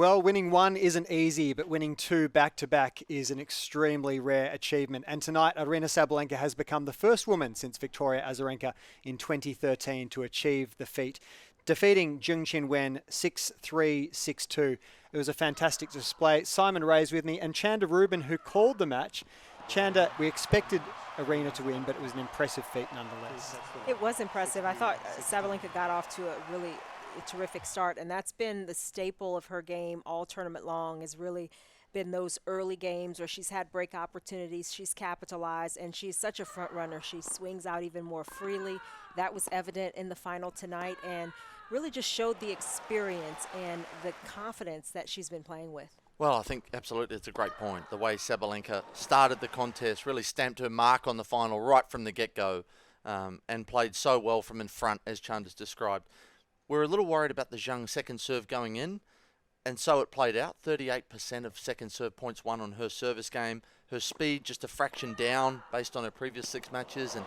Well, winning one isn't easy, but winning two back-to-back is an extremely rare achievement. And tonight, Aryna Sabalenka has become the first woman since Victoria Azarenka in 2013 to achieve the feat, defeating Zheng Qinwen 6-3, 6-2. It was a fantastic display. Simon Ray's with me, and Chanda Rubin, who called the match. Chanda, we expected Aryna to win, but it was an impressive feat nonetheless. It was impressive. I thought Sabalenka got off to a really terrific start, and that's been the staple of her game all tournament long, has really been those early games where she's had break opportunities, she's capitalized, and she's such a front runner. She swings out even more freely. That was evident in the final tonight, and really just showed the experience and the confidence that she's been playing with. Well, I think absolutely it's a great point. The way Sabalenka started the contest, really stamped her mark on the final right from the get-go, and played so well from in front, as Chanda's described. We're a little worried about the Zheng second serve going in, and so it played out. 38% of second serve points won on her service game. Her speed just a fraction down based on her previous 6 matches, and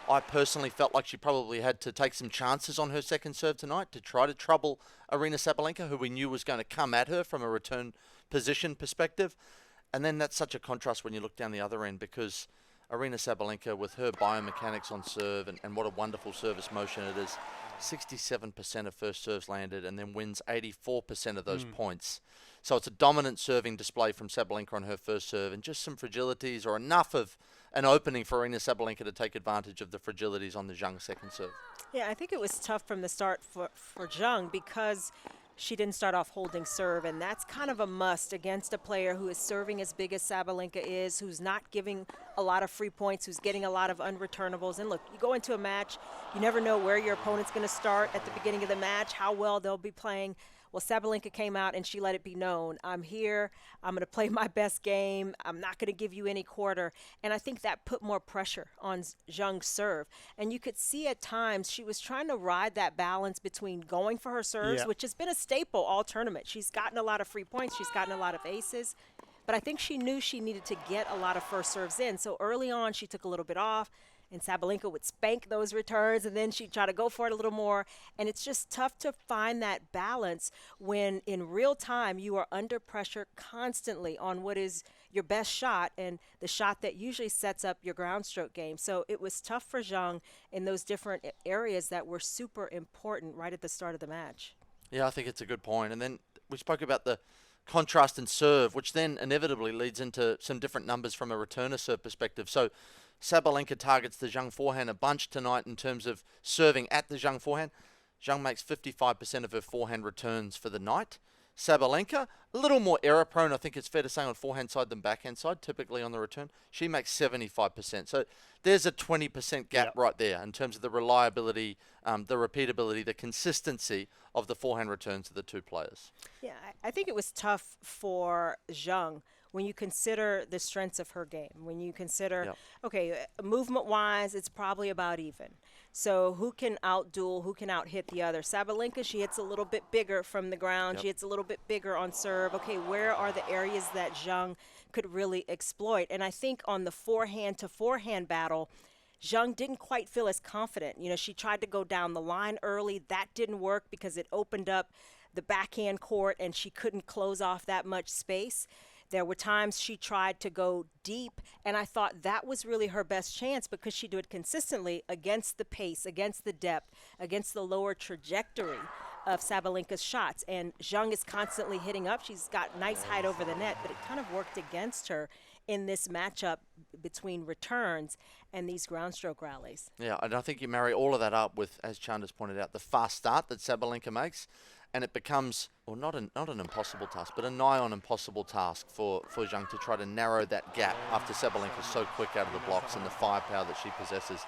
I personally felt like she probably had to take some chances on her second serve tonight to try to trouble Aryna Sabalenka, who we knew was going to come at her from a return position perspective. And then that's such a contrast when you look down the other end, because Aryna Sabalenka, with her biomechanics on serve and what a wonderful service motion it is, 67% of first serves landed and then wins 84% of those points. So it's a dominant serving display from Sabalenka on her first serve, and just some fragilities, or enough of an opening for Aryna Sabalenka to take advantage of the fragilities on the Zheng second serve. Yeah, I think it was tough from the start for Zheng, because she didn't start off holding serve, and that's kind of a must against a player who is serving as big as Sabalenka is, who's not giving a lot of free points, who's getting a lot of unreturnables. And look, you go into a match, you never know where your opponent's going to start at the beginning of the match, how well they'll be playing. Well, Sabalenka came out and she let it be known. I'm here. I'm going to play my best game. I'm not going to give you any quarter. And I think that put more pressure on Zheng's serve. And you could see at times she was trying to ride that balance between going for her serves, which has been a staple all tournament. She's gotten a lot of free points. She's gotten a lot of aces. But I think she knew she needed to get a lot of first serves in. So early on, she took a little bit off, and Sabalenka would spank those returns, and then she'd try to go for it a little more. And it's just tough to find that balance when in real time you are under pressure constantly on what is your best shot and the shot that usually sets up your ground stroke game. So it was tough for Zheng in those different areas that were super important right at the start of the match. Yeah, I think it's a good point. And then we spoke about the contrast in serve, which then inevitably leads into some different numbers from a returner serve perspective. So Sabalenka targets the Zheng forehand a bunch tonight in terms of serving at the Zheng forehand. Zheng makes 55% of her forehand returns for the night. Sabalenka, a little more error-prone, I think it's fair to say, on forehand side than backhand side, typically on the return. She makes 75%. So there's a 20% gap right there in terms of the reliability, the repeatability, the consistency of the forehand returns of the two players. Yeah, I think it was tough for Zheng when you consider the strengths of her game, when you consider, okay, movement-wise, it's probably about even. So who can out-duel, who can out-hit the other? Sabalenka, she hits a little bit bigger from the ground. She hits a little bit bigger on serve. Okay, where are the areas that Zheng could really exploit? And I think on the forehand-to-forehand battle, Zheng didn't quite feel as confident. You know, she tried to go down the line early. That didn't work because it opened up the backhand court and she couldn't close off that much space. There were times she tried to go deep, and I thought that was really her best chance because she did it consistently against the pace, against the depth, against the lower trajectory of Sabalenka's shots. And Zheng is constantly hitting up. She's got nice height over the net, but it kind of worked against her in this matchup between returns and these ground stroke rallies. Yeah, and I think you marry all of that up with, as Chanda's pointed out, the fast start that Sabalenka makes, and it becomes, well, not an impossible task, but a nigh on impossible task for Zheng to try to narrow that gap after Sabalenka's so quick out of the blocks and the firepower that she possesses.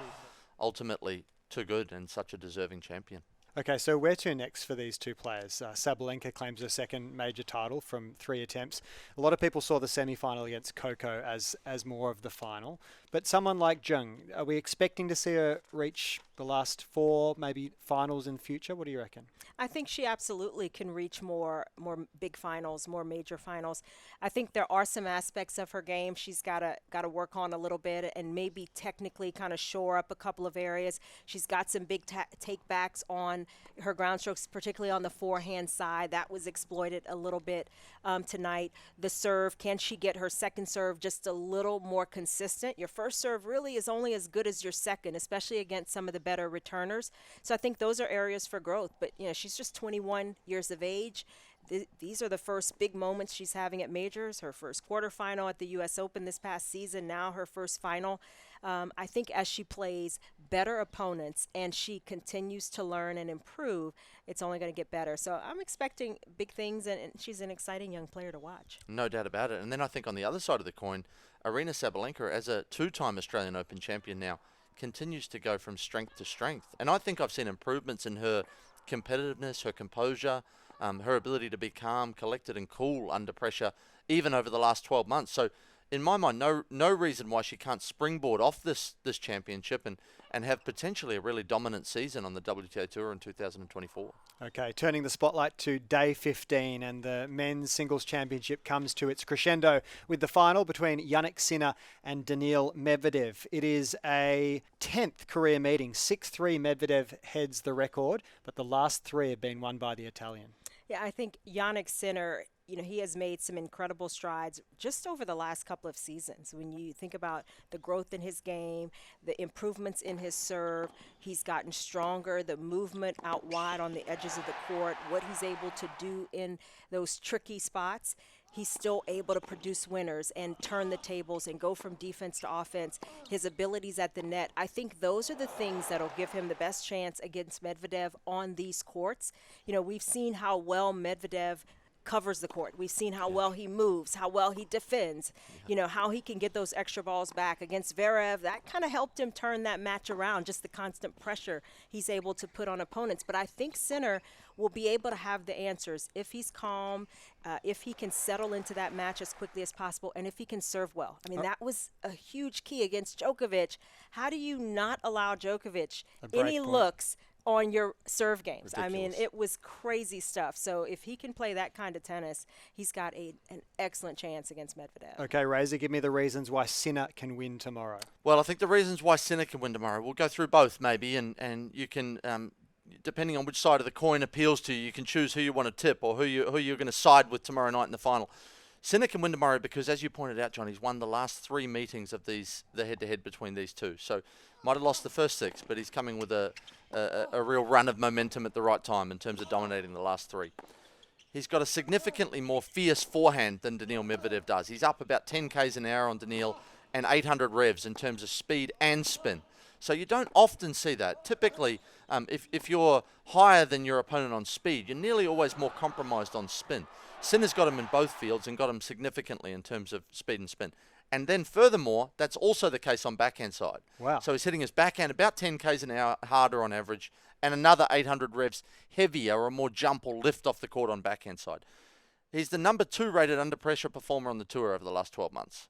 Ultimately, too good and such a deserving champion. Okay, so where to next for these two players? Sabalenka claims her second major title from 3 attempts. A lot of people saw the semi-final against Coco as more of the final. But someone like Zheng, are we expecting to see her reach the last 4, maybe finals in future? What do you reckon? I think she absolutely can reach more big finals, more major finals. I think there are some aspects of her game she's got to work on a little bit and maybe technically kind of shore up a couple of areas. She's got some big take-backs on her ground strokes, particularly on the forehand side. That was exploited a little bit tonight. The serve, can she get her second serve just a little more consistent? Your first serve really is only as good as your second, especially against some of the better returners. So I think those are areas for growth. But, she's just 21 years of age. These are the first big moments she's having at majors, her first quarterfinal at the U.S. Open this past season, now her first final. I think as she plays better opponents and she continues to learn and improve, it's only going to get better. So I'm expecting big things, and she's an exciting young player to watch. No doubt about it. And then I think on the other side of the coin, Aryna Sabalenka, as a two-time Australian Open champion now, continues to go from strength to strength. And I think I've seen improvements in her competitiveness, her composure, her ability to be calm, collected and cool under pressure, even over the last 12 months. So in my mind, no reason why she can't springboard off this championship and have potentially a really dominant season on the WTA Tour in 2024. Okay, turning the spotlight to day 15, and the men's singles championship comes to its crescendo with the final between Jannik Sinner and Daniil Medvedev. It is a 10th career meeting. 6-3 Medvedev heads the record, but the last three have been won by the Italian. Yeah, I think Jannik Sinner, he has made some incredible strides just over the last couple of seasons. When you think about the growth in his game, the improvements in his serve, he's gotten stronger, the movement out wide on the edges of the court, what he's able to do in those tricky spots. He's still able to produce winners and turn the tables and go from defense to offense. His abilities at the net, I think those are the things that will give him the best chance against Medvedev on these courts. We've seen how well Medvedev covers the court. We've seen how well he moves, how well he defends, how he can get those extra balls back against Zverev. That kind of helped him turn that match around, just the constant pressure he's able to put on opponents. But I think Sinner will be able to have the answers if he's calm, if he can settle into that match as quickly as possible, and if he can serve well. I mean, that was a huge key against Djokovic. How do you not allow Djokovic any looks on your serve games? Ridiculous. I mean, it was crazy stuff. So if he can play that kind of tennis, he's got an excellent chance against Medvedev. Okay, Razor, give me the reasons why Sinner can win tomorrow. Well, I think the reasons why Sinner can win tomorrow, we'll go through both maybe, and you can, depending on which side of the coin appeals to you, you can choose who you want to tip or who you're going to side with tomorrow night in the final. Sinner can win tomorrow because, as you pointed out, John, he's won the last three meetings of the head-to-head between these two. So might have lost the first six, but he's coming with a real run of momentum at the right time in terms of dominating the last three. He's got a significantly more fierce forehand than Daniil Medvedev does. He's up about 10 k's an hour on Daniil and 800 revs in terms of speed and spin. So you don't often see that. Typically, if you're higher than your opponent on speed, you're nearly always more compromised on spin. Sinner's got him in both fields and got him significantly in terms of speed and spin. And then furthermore, that's also the case on backhand side. Wow. So he's hitting his backhand about 10 k's an hour harder on average and another 800 revs heavier or more jump or lift off the court on backhand side. He's the number 2 rated under pressure performer on the tour over the last 12 months.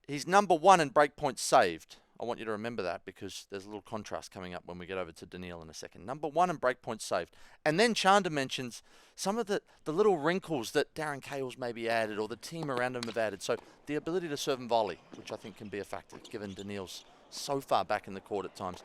He's number 1 in break points saved. I want you to remember that because there's a little contrast coming up when we get over to Daniil in a second. Number 1 in break points saved. And then Chanda mentions some of the little wrinkles that Darren Cahill's maybe added or the team around him have added. So the ability to serve and volley, which I think can be a factor given Daniil's so far back in the court at times.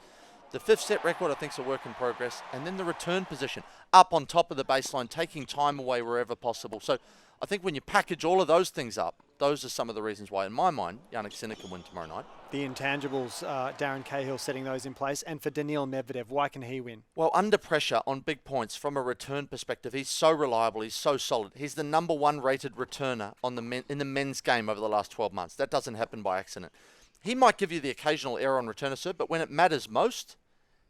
The 5th set record I think is a work in progress. And then the return position, up on top of the baseline, taking time away wherever possible. So I think when you package all of those things up, those are some of the reasons why, in my mind, Jannik Sinner can win tomorrow night. The intangibles, Darren Cahill setting those in place. And for Daniil Medvedev, why can he win? Well, under pressure on big points from a return perspective, he's so reliable, he's so solid. He's the number 1 rated returner on in the men's game over the last 12 months. That doesn't happen by accident. He might give you the occasional error on return of serve, but when it matters most,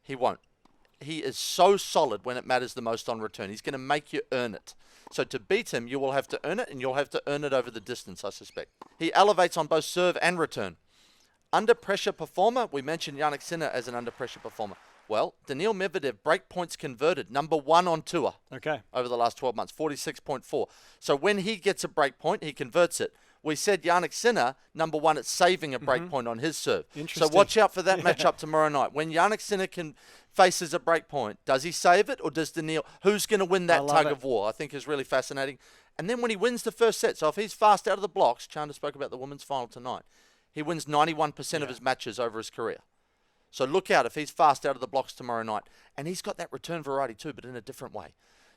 he won't. He is so solid when it matters the most on return. He's going to make you earn it. So to beat him, you will have to earn it, and you'll have to earn it over the distance, I suspect. He elevates on both serve and return. Under pressure performer, we mentioned Jannik Sinner as an under pressure performer. Well, Daniil Medvedev, break points converted, number 1 on tour over the last 12 months, 46.4. So when he gets a break point, he converts it. We said Jannik Sinner, number 1 at saving a break point on his serve. So watch out for that matchup tomorrow night. When Jannik Sinner faces a break point, does he save it or does Daniil? Who's going to win that tug of war? I think is really fascinating. And then when he wins the first set, so if he's fast out of the blocks, Chanda spoke about the women's final tonight, he wins 91% of his matches over his career. So look out if he's fast out of the blocks tomorrow night. And he's got that return variety too, but in a different way.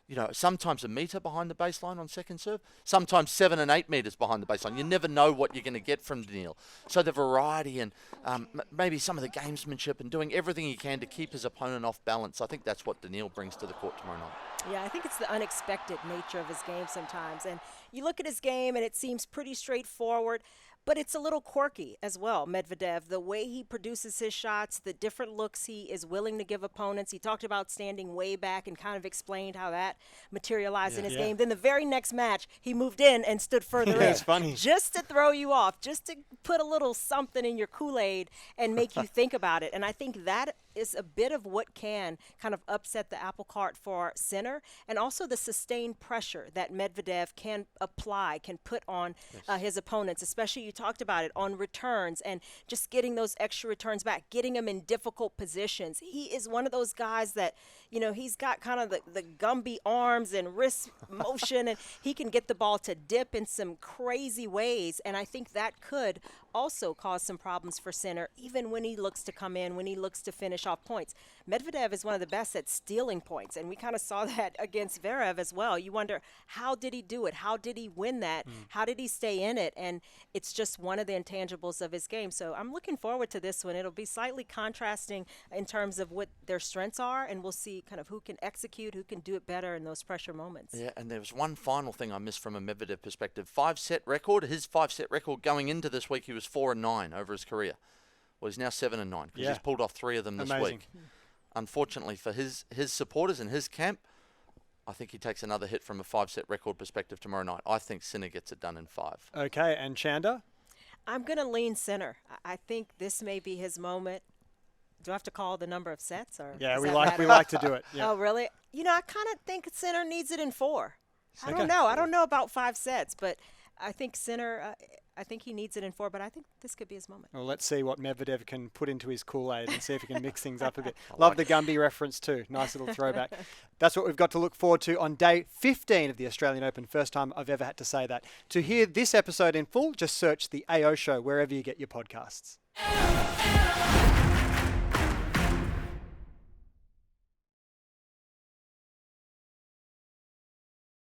You know, sometimes a metre behind the baseline on second serve, sometimes 7 and 8 metres behind the baseline. You never know what you're going to get from Daniil. So the variety and maybe some of the gamesmanship and doing everything he can to keep his opponent off balance. I think that's what Daniil brings to the court tomorrow night. Yeah, I think it's the unexpected nature of his game sometimes. And you look at his game and it seems pretty straightforward, but it's a little quirky as well, Medvedev. The way he produces his shots, the different looks he is willing to give opponents. He talked about standing way back and kind of explained how that materialized in his game. Then the very next match, he moved in and stood further in. It's funny. Just to throw you off, just to put a little something in your Kool-Aid and make you think about it. And I think that is a bit of what can kind of upset the apple cart for Sinner, and also the sustained pressure that Medvedev can apply, can put on his opponents, especially you talked about it, on returns and just getting those extra returns back, getting them in difficult positions. He is one of those guys that, you know, he's got kind of the Gumby arms and wrist motion, and he can get the ball to dip in some crazy ways, and I think that could also cause some problems for Sinner, even when he looks to come in, when he looks to finish off points. Medvedev is one of the best at stealing points, and we kind of saw that against Zverev as well. You wonder, how did he do it? How did he win that? How did he stay in it? And it's just one of the intangibles of his game. So I'm looking forward to this one. It'll be slightly contrasting in terms of what their strengths are, and we'll see kind of who can execute, who can do it better in those pressure moments. Yeah, and there was one final thing I missed from a Medvedev perspective. 5-set record. His 5-set record going into this week, he was 4-9 over his career. Well, he's now 7-9 because he's pulled off 3 of them this week. Unfortunately for his supporters and his camp, I think he takes another hit from a 5-set record perspective tomorrow night. I think Sinner gets it done in 5. Okay, and Chanda? I'm going to lean Sinner. I think this may be his moment. Do I have to call the number of sets? Or yeah, we like to do it. Yeah. Oh, really? You know, I kind of think Sinner needs it in 4. I don't know. I don't know about 5 sets, but I think Sinner, I think he needs it in 4, but I think this could be his moment. Well, let's see what Medvedev can put into his Kool-Aid and see if he can mix things up a bit. Love the Gumby reference too. Nice little throwback. That's what we've got to look forward to on day 15 of the Australian Open. First time I've ever had to say that. To hear this episode in full, just search The AO Show wherever you get your podcasts.